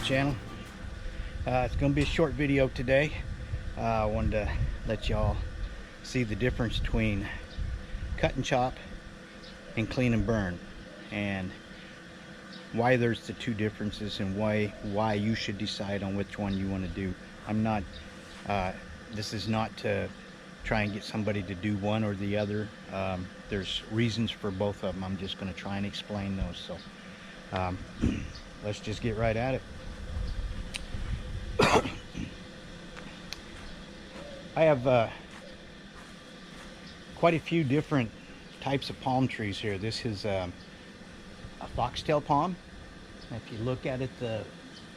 channel. It's going to be a short video today. I wanted to let y'all see the difference between cut and chop and clean and burn, and why there's the two differences, and why you should decide on which one you want to do. I'm not this is not to try and get somebody to do one or the other. There's reasons for both of them. I'm just going to try and explain those. So let's just get right at it. I have quite a few different types of palm trees here. This is a foxtail palm. If you look at it, the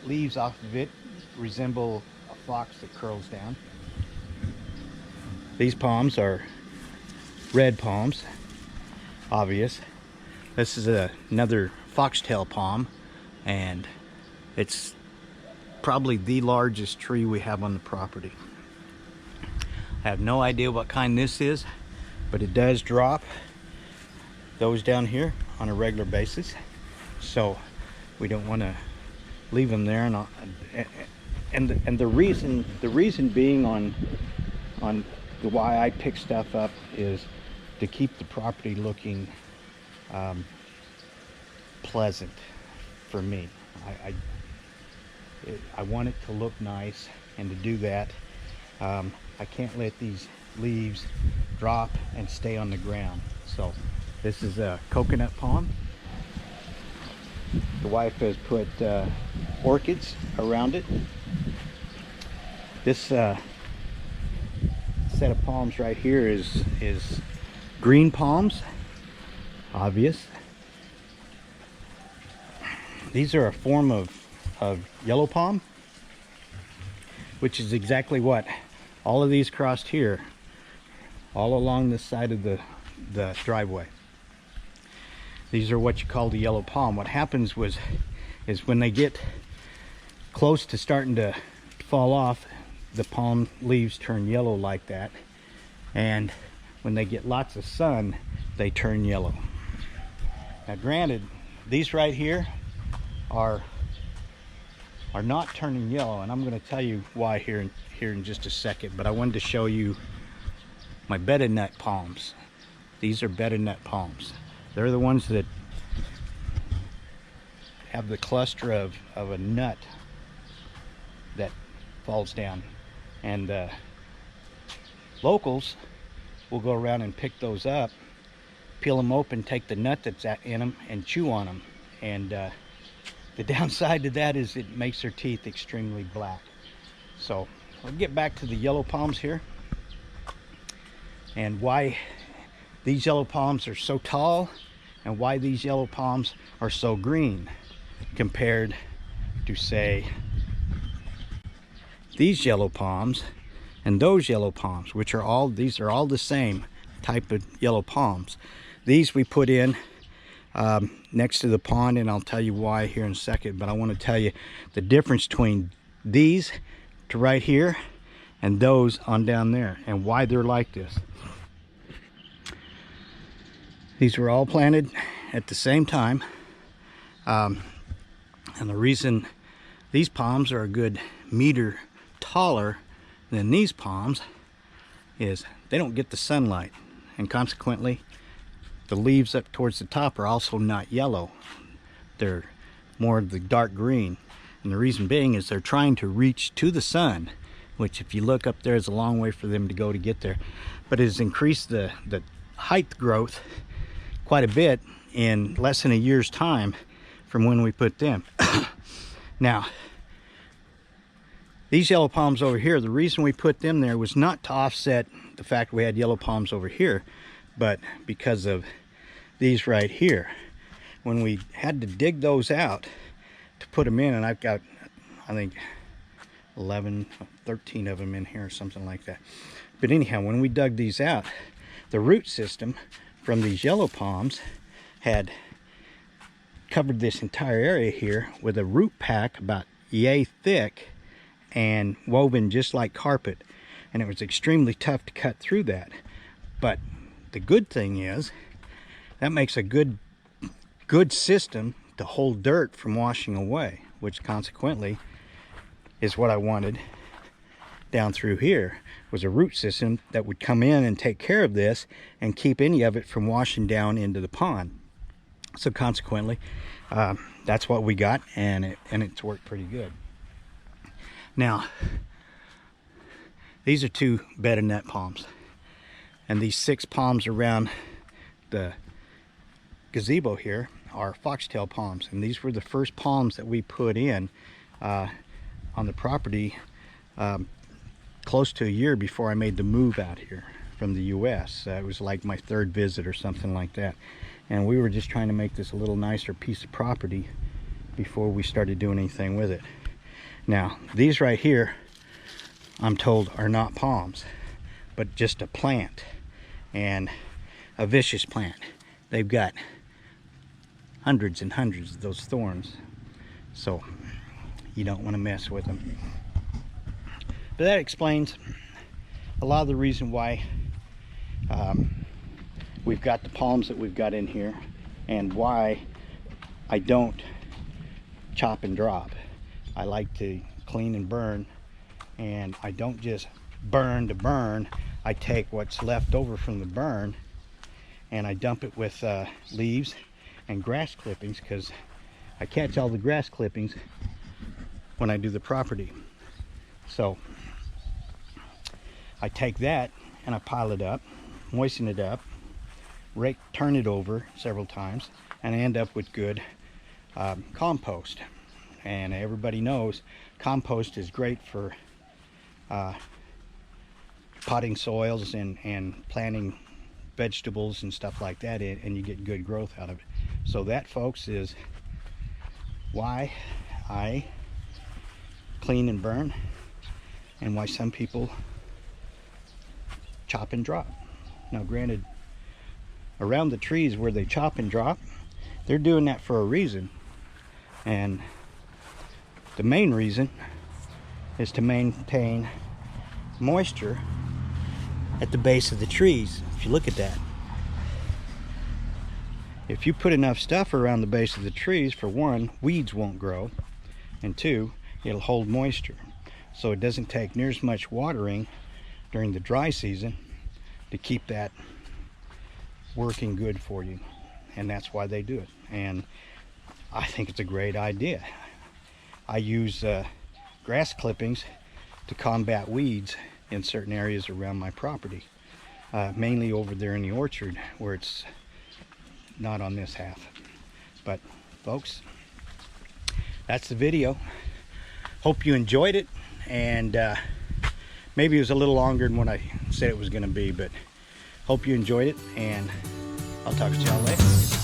leaves off of it resemble a fox that curls down. These palms are red palms, obvious. This is another foxtail palm, and it's probably the largest tree we have on the property. I have no idea what kind this is, but it does drop those down here on a regular basis, so we don't want to leave them there. And the reason being on the why I pick stuff up is to keep the property looking pleasant for me. I want it to look nice, and to do that, I can't let these leaves drop and stay on the ground. So this is a coconut palm. The wife has put orchids around it. This set of palms right here is green palms, obvious. These are a form of yellow palm, which is exactly what all of these crossed here, all along the side of the driveway. These are what you call the yellow palm. What happens is when they get close to starting to fall off, the palm leaves turn yellow like that, and when they get lots of sun, they turn yellow. Now granted, these right here are not turning yellow, and I'm going to tell you why here in just a second, but I wanted to show you my bedded nut palms. These are bedded nut palms. They're the ones that have the cluster of a nut that falls down, and locals will go around and pick those up, peel them open, take the nut that's in them, and chew on them. And the downside to that is it makes their teeth extremely black. So I'll get back to the yellow palms here, and why these yellow palms are so tall, and why these yellow palms are so green compared to, say, these yellow palms and those yellow palms, which are all the same type of yellow palms. These we put in next to the pond, and I'll tell you why here in a second, but I want to tell you the difference between these to right here and those on down there, and why they're like this. These were all planted at the same time, and the reason these palms are a good meter taller than these palms is they don't get the sunlight, and consequently the leaves up towards the top are also not yellow. They're more of the dark green, and the reason being is they're trying to reach to the sun, which if you look up there is a long way for them to go to get there, but it has increased the height growth quite a bit in less than a year's time from when we put them. Now these yellow palms over here, the reason we put them there was not to offset the fact we had yellow palms over here, but because of these right here. When we had to dig those out to put them in, and I've got, I think, 11, 13 of them in here or something like that. But anyhow, when we dug these out, the root system from these yellow palms had covered this entire area here with a root pack about yay thick and woven just like carpet, and it was extremely tough to cut through that. But the good thing is that makes a good system to hold dirt from washing away. which consequently is what I wanted down through here, was a root system that would come in and take care of this and keep any of it from washing down into the pond. So consequently, that's what we got, and it's worked pretty good. Now, these are 2 bed of net palms, and these 6 palms around the gazebo here are foxtail palms, and these were the first palms that we put in on the property close to a year before I made the move out here from the US. It was like my 3rd visit or something like that, and we were just trying to make this a little nicer piece of property before we started doing anything with it. Now, these right here, I'm told, are not palms, but just a plant, and a vicious plant. They've got hundreds and hundreds of those thorns, so you don't want to mess with them. But that explains a lot of the reason why we've got the palms that we've got in here, and why I don't chop and drop. I like to clean and burn, and I don't just burn to burn. I take what's left over from the burn and I dump it with leaves and grass clippings, because I catch all the grass clippings when I do the property. So I take that and I pile it up, moisten it up, turn it over several times, and I end up with good compost. And everybody knows compost is great for potting soils and planting vegetables and stuff like that, and you get good growth out of it. So that, folks, is why I clean and burn, and why some people chop and drop. Now granted, around the trees where they chop and drop, they're doing that for a reason, and the main reason is to maintain moisture at the base of the trees. If you look at that, if you put enough stuff around the base of the trees, for one, weeds won't grow, and 2, it'll hold moisture, so it doesn't take near as much watering during the dry season to keep that working good for you. And that's why they do it, and I think it's a great idea. I use grass clippings to combat weeds in certain areas around my property, mainly over there in the orchard where it's not on this half. But folks, that's the video. Hope you enjoyed it, and maybe it was a little longer than what I said it was going to be, but hope you enjoyed it, and I'll talk to y'all later.